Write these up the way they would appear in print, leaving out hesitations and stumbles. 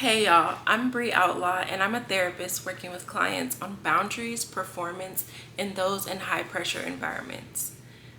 Hey y'all, I'm Bree Outlaw and I'm a therapist working with clients on boundaries, performance, and those in high pressure environments.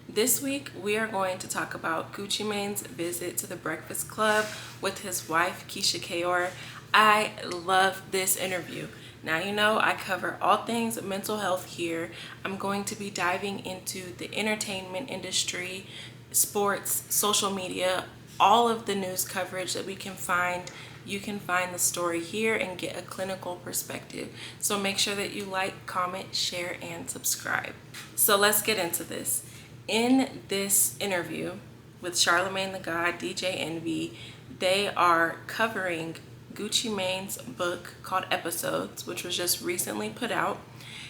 This week we are going to talk about Gucci Mane's visit to the Breakfast Club with his wife Keisha Kayor. I love this interview. Now you know I cover all things mental health here. I'm going to be diving into the entertainment industry, sports, social media, all of the news coverage that we can find. You can find the story here and get a clinical perspective. So make sure that you like, comment, share, and subscribe. So let's get into this. In this interview with Charlamagne the God, DJ Envy, they are covering Gucci Mane's book called Episodes, which was just recently put out.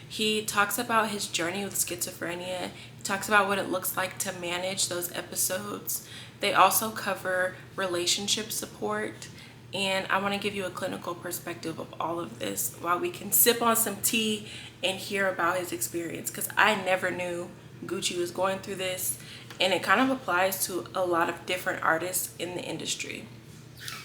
He talks about his journey with schizophrenia. He talks about what it looks like to manage those episodes. They also cover relationship support. And I want to give you a clinical perspective of all of this while we can sip on some tea and hear about his experience, because I never knew Gucci was going through this, and it kind of applies to a lot of different artists in the industry.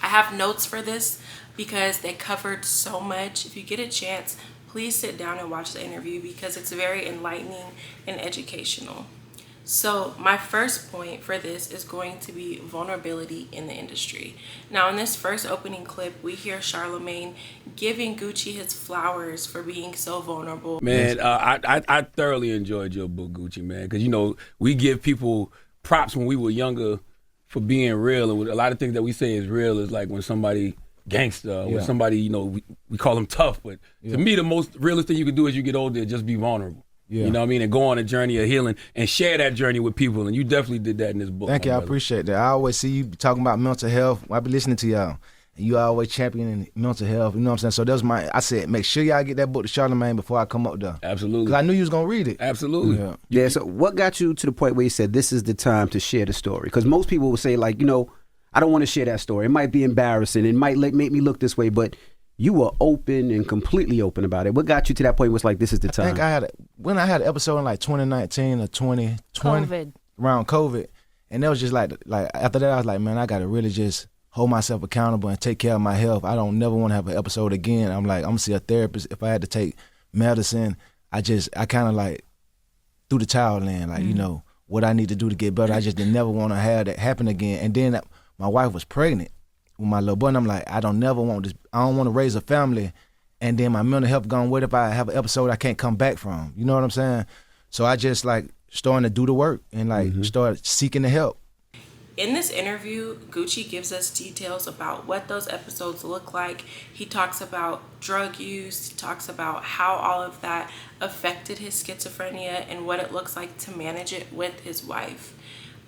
I have notes for this because they covered so much. If you get a chance, please sit down and watch the interview because it's very enlightening and educational. So my first point for this is going to be vulnerability in the industry. Now in this first opening clip, we hear Charlamagne giving Gucci his flowers for being so vulnerable. Man, I thoroughly enjoyed your book, Gucci, man, because, you know, we give people props when we were younger for being real. And a lot of things that we say is real is like when somebody gangster, when somebody, you know, we call them tough. But to me, the most realest thing you can do as you get older is just be vulnerable. Yeah. You know what I mean? And go on a journey of healing and share that journey with people. And you definitely did that in this book. Thank you. I appreciate that. I always see you talking about mental health. I be listening to y'all. And you always championing mental health. You know what I'm saying? So that was I said, make sure y'all get that book to Charlamagne before I come up there. Absolutely. Because I knew you was going to read it. Absolutely. Yeah. So what got you to the point where you said this is the time to share the story? Because most people will say, like, you know, I don't want to share that story. It might be embarrassing. It might make me look this way. But you were open and completely open about it. What got you to that point was like, this is the time? I think I had an episode in like 2019 or 2020. Around COVID. And that was just like after that, I was like, man, I got to really just hold myself accountable and take care of my health. I don't never want to have an episode again. I'm like, I'm going to see a therapist. If I had to take medicine, I kind of like threw the towel in, like, you know, what I need to do to get better. I just didn't never want to have that happen again. And then my wife was pregnant with my little boy, and I'm like, I don't want to raise a family, and then my mental health gone. What if I have an episode I can't come back from? You know what I'm saying? So I just like starting to do the work and like start seeking the help. In this interview, Gucci gives us details about what those episodes look like. He talks about drug use, he talks about how all of that affected his schizophrenia and what it looks like to manage it with his wife.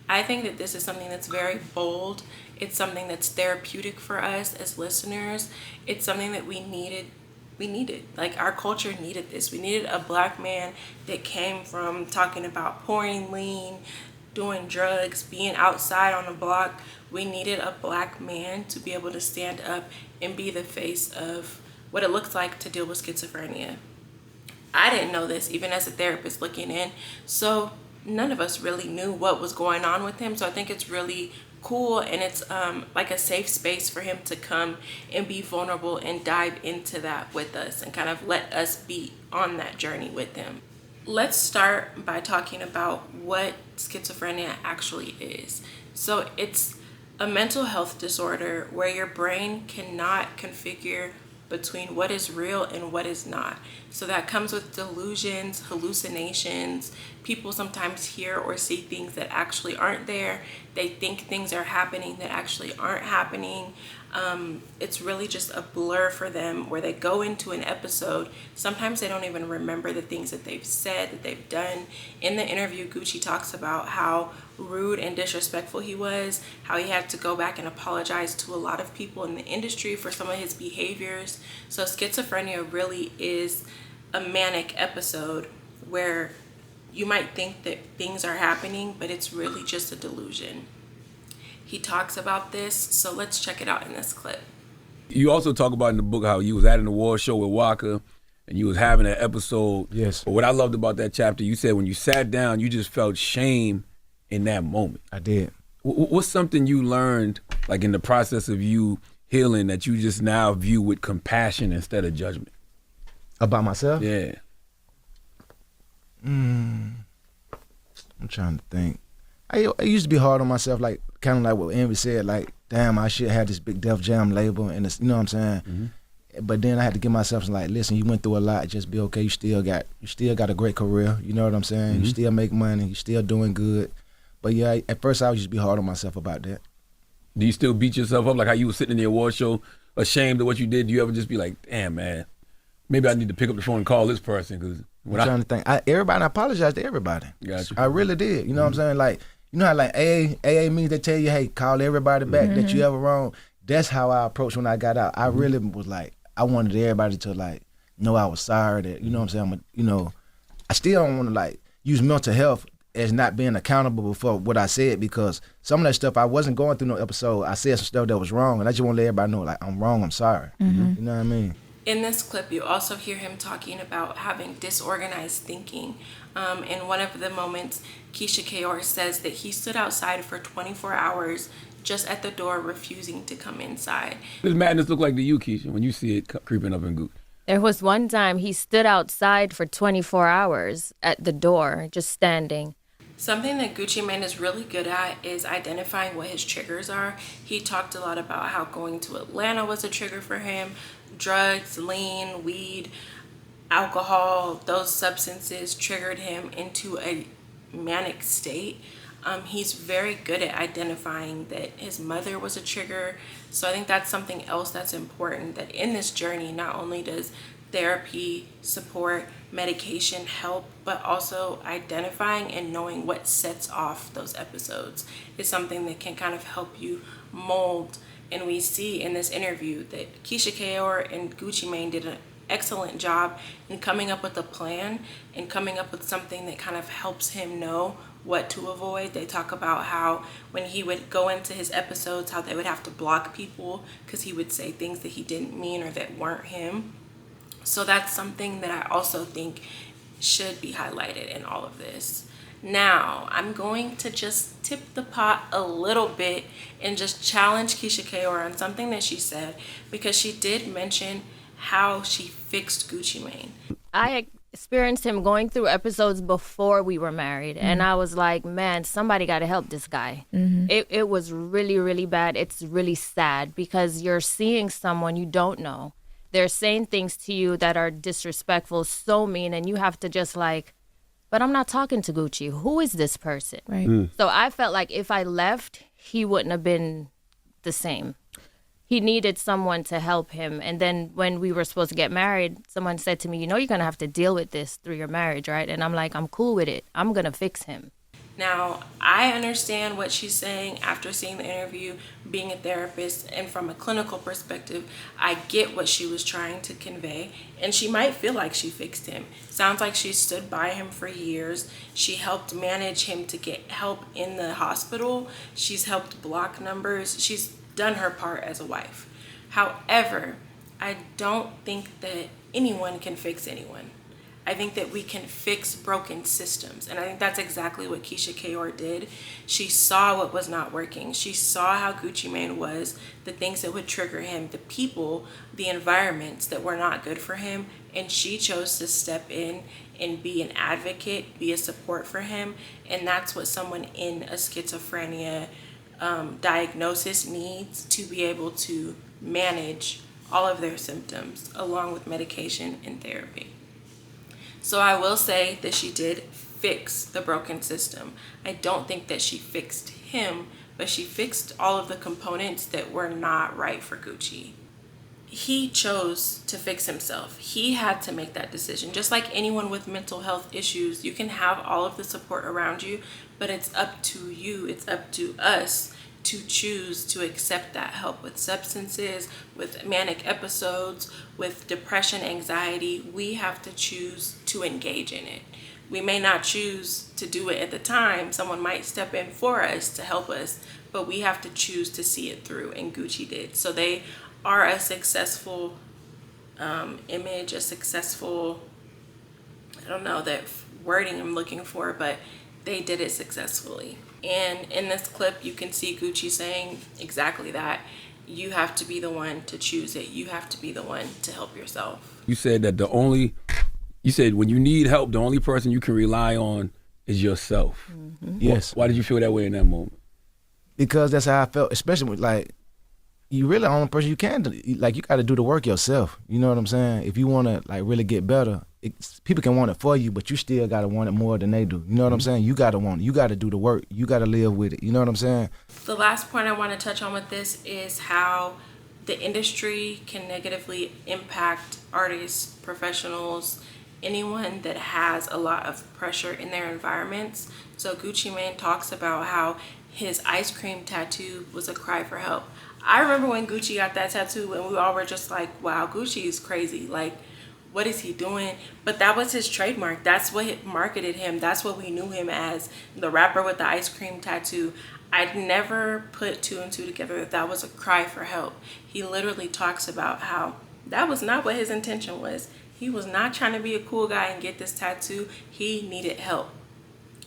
I think that this is something that's very bold. It's something that's therapeutic for us as listeners. It's something that we needed. Like, our culture needed this. We needed a black man that came from talking about pouring lean, doing drugs, being outside on the block. We needed a black man to be able to stand up and be the face of what it looks like to deal with schizophrenia. I didn't know this, even as a therapist looking in. So none of us really knew what was going on with him. So I think it's really cool, and it's like a safe space for him to come and be vulnerable and dive into that with us and kind of let us be on that journey with him. Let's start by talking about what schizophrenia actually is. So it's a mental health disorder where your brain cannot configure between what is real and what is not. So that comes with delusions, hallucinations. People sometimes hear or see things that actually aren't there. They think things are happening that actually aren't happening. It's really just a blur for them where they go into an episode. Sometimes they don't even remember the things that they've said, that they've done. In the interview, Gucci talks about how rude and disrespectful he was, how he had to go back and apologize to a lot of people in the industry for some of his behaviors. So schizophrenia really is a manic episode where you might think that things are happening, but it's really just a delusion. He talks about this, so let's check it out in this clip. You also talk about in the book how you was at an award show with Waka and you was having an episode. Yes. But what I loved about that chapter, you said when you sat down, you just felt shame in that moment. I did. What's something you learned, like in the process of you healing that you just now view with compassion instead of judgment? About myself? Yeah. I'm trying to think. I used to be hard on myself, like kind of like what Envy said, like, damn, I should have this big Def Jam label, and it's, you know what I'm saying? Mm-hmm. But then I had to give myself some, like, listen, you went through a lot, just be okay. You still got a great career. You know what I'm saying? Mm-hmm. You still make money. You still doing good. But yeah, at first I would just be hard on myself about that. Do you still beat yourself up like how you were sitting in the award show, ashamed of what you did? Do you ever just be like, damn, man, maybe I need to pick up the phone and call this person? Because I'm trying to think. I apologize to everybody. Gotcha. I really did. You know what I'm saying? Like, you know how like AA means they tell you, hey, call everybody back that you ever wrong. That's how I approached when I got out. I really was like, I wanted everybody to like know I was sorry that, you know what I'm saying? I still don't want to like use mental health as not being accountable for what I said, because some of that stuff I wasn't going through no episode. I said some stuff that was wrong, and I just want to let everybody know, like, I'm wrong, I'm sorry. You know what I mean? In this clip, you also hear him talking about having disorganized thinking. In one of the moments, Keisha Kayor says that he stood outside for 24 hours just at the door, refusing to come inside. What does madness look like to you, Keisha, when you see it creeping up in Gooch? There was one time he stood outside for 24 hours at the door, just standing. Something that Gucci Mane is really good at is identifying what his triggers are. He talked a lot about how going to Atlanta was a trigger for him. Drugs, lean, weed, alcohol, those substances triggered him into a manic state. He's very good at identifying that his mother was a trigger. So I think that's something else that's important, that in this journey, not only does therapy, support, medication help, but also identifying and knowing what sets off those episodes is something that can kind of help you mold. And we see in this interview that Keisha Kayor and Gucci Mane did an excellent job in coming up with a plan and coming up with something that kind of helps him know what to avoid. They talk about how when he would go into his episodes, how they would have to block people because he would say things that he didn't mean or that weren't him. So that's something that I also think should be highlighted in all of this. Now, I'm going to just tip the pot a little bit and just challenge Keisha Kayor on something that she said, because she did mention how she fixed Gucci Mane. I experienced him going through episodes before we were married, and I was like, man, somebody got to help this guy. It was really, really bad. It's really sad because you're seeing someone you don't know. They're saying things to you that are disrespectful, so mean, and you have to just like, but I'm not talking to Gucci. Who is this person? Right. So I felt like if I left, he wouldn't have been the same. He needed someone to help him. And then when we were supposed to get married, someone said to me, you know, you're going to have to deal with this through your marriage, right? And I'm like, I'm cool with it. I'm going to fix him. Now, I understand what she's saying after seeing the interview, being a therapist, and from a clinical perspective, I get what she was trying to convey, and she might feel like she fixed him. Sounds like she stood by him for years. She helped manage him to get help in the hospital. She's helped block numbers. She's done her part as a wife. However, I don't think that anyone can fix anyone. I think that we can fix broken systems. And I think that's exactly what Keisha Kayor did. She saw what was not working. She saw how Gucci Mane was, the things that would trigger him, the people, the environments that were not good for him. And she chose to step in and be an advocate, be a support for him. And that's what someone in a schizophrenia diagnosis needs, to be able to manage all of their symptoms along with medication and therapy. So I will say that she did fix the broken system. I don't think that she fixed him, but she fixed all of the components that were not right for Gucci. He chose to fix himself. He had to make that decision. Just like anyone with mental health issues, you can have all of the support around you, but it's up to you, it's up to us to choose to accept that help with substances, with manic episodes, with depression, anxiety. We have to choose to engage in it. We may not choose to do it at the time. Someone might step in for us to help us, but we have to choose to see it through, and Gucci did. So they are a successful image, a successful, I don't know that wording I'm looking for, but they did it successfully. And in this clip, you can see Gucci saying exactly that. you have to be the one to choose it. You have to be the one to help yourself. You said that you said when you need help, the only person you can rely on is yourself. Mm-hmm. Yes. Why did you feel that way in that moment? Because that's how I felt, especially with, like, you really the only person you can do. Like, you got to do the work yourself. You know what I'm saying? If you want to, like, really get better, people can want it for you, but you still got to want it more than they do. You know what I'm saying? You got to want it. You got to do the work. You got to live with it. You know what I'm saying? The last point I want to touch on with this is how the industry can negatively impact artists, professionals, anyone that has a lot of pressure in their environments. So Gucci Mane talks about how his ice cream tattoo was a cry for help. I remember when Gucci got that tattoo and we all were just like, wow, Gucci is crazy. Like, what is he doing? But that was his trademark. That's what marketed him. That's what we knew him as, the rapper with the ice cream tattoo. I'd never put two and two together that was a cry for help. He literally talks about how that was not what his intention was. He was not trying to be a cool guy and get this tattoo. He needed help.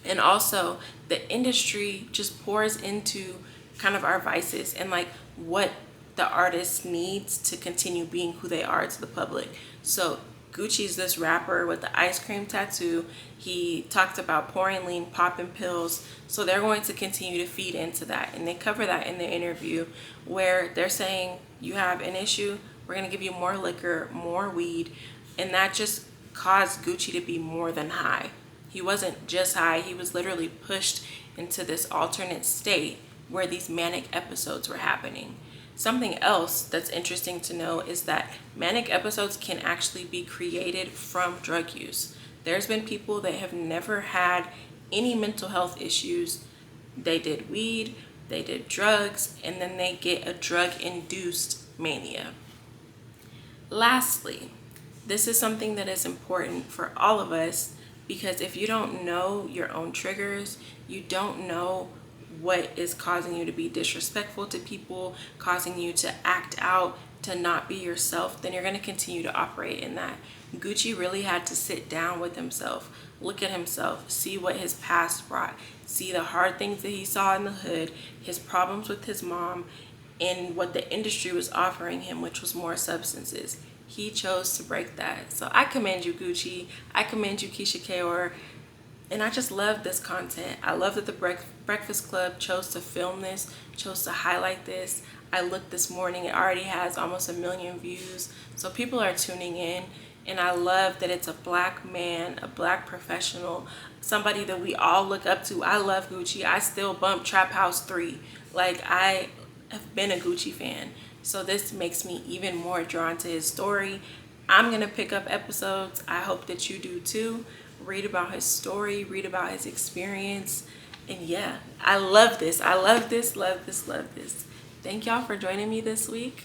And also, the industry just pours into kind of our vices and like what the artist needs to continue being who they are to the public. So Gucci's this rapper with the ice cream tattoo. He talked about pouring lean, popping pills. So they're going to continue to feed into that. And they cover that in the interview where they're saying, you have an issue, we're going to give you more liquor, more weed. And that just caused Gucci to be more than high. He wasn't just high, he was literally pushed into this alternate state where these manic episodes were happening. Something else that's interesting to know is that manic episodes can actually be created from drug use. There's been people that have never had any mental health issues. They did weed, they did drugs, and then they get a drug-induced mania. Lastly, this is something that is important for all of us because if you don't know your own triggers, you don't know what is causing you to be disrespectful to people, causing you to act out, to not be yourself, then you're going to continue to operate in that. Gucci really had to sit down with himself, look at himself, see what his past brought, see the hard things that he saw in the hood, his problems with his mom, and what the industry was offering him, which was more substances. He chose to break that. So I commend you, Gucci. I commend you, Keisha Kaur. And I just love this content. I love that the Breakfast Club chose to film this, chose to highlight this. I looked this morning, it already has almost 1 million views. So people are tuning in. And I love that it's a black man, a black professional, somebody that we all look up to. I love Gucci. I still bump Trap House 3. Like, I have been a Gucci fan. So this makes me even more drawn to his story. I'm going to pick up episodes. I hope that you do too. Read about his story, read about his experience. And yeah, I love this. I love this, love this, love this. Thank y'all for joining me this week.